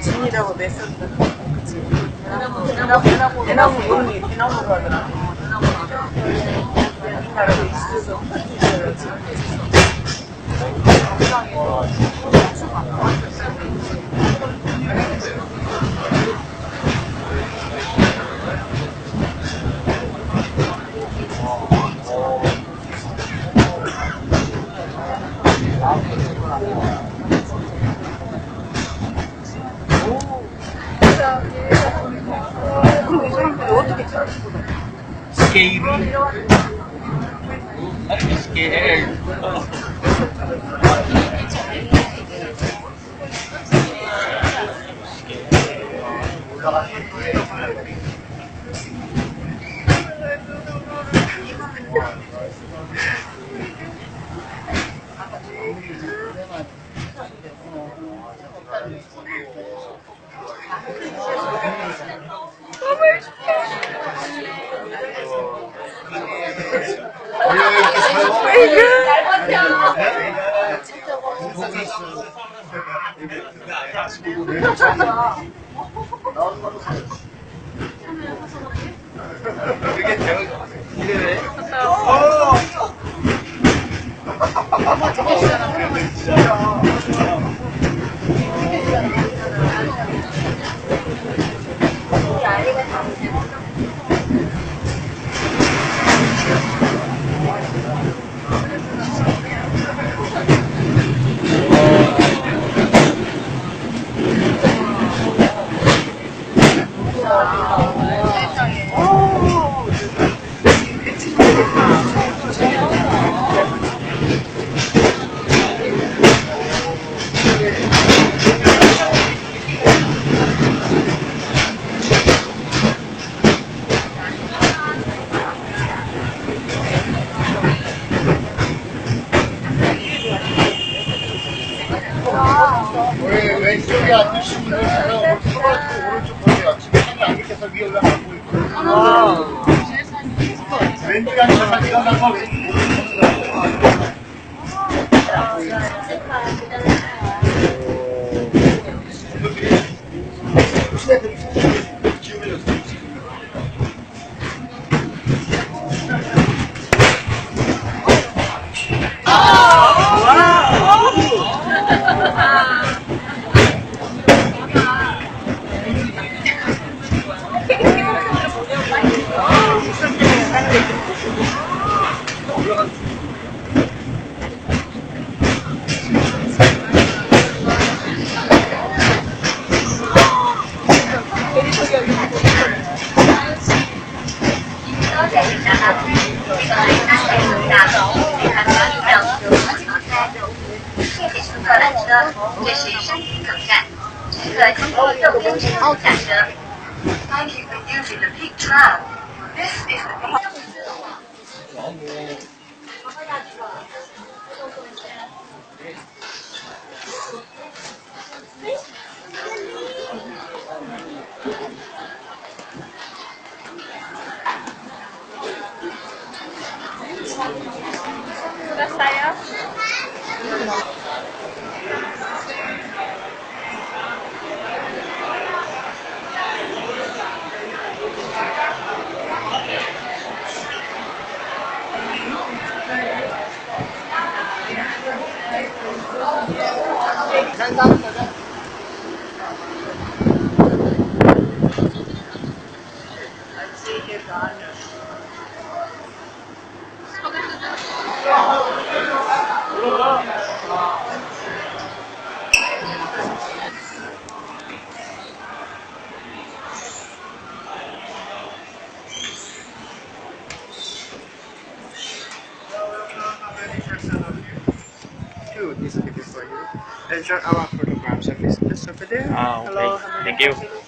진이라고 냈었다. 그치. 대나무 논리, 대나무가 하더라. 나라고 있어서. 그럼 이 사람들이 어떻게 찾았어? 스케일이 아니 스케일 이게 대응 이래 왼쪽에 앉으신 분은 오른쪽 보세요. 지금 상이 안 밑에서 위에 올라가고 있고. 왼쪽에 앉으신 분이 일어나고 왼쪽 Thank you for using the pink tram. This is the pink 아, do this video for you. Enjoy our photograph service just over there. Ah, okay. Hello, how may I Thank you. help you?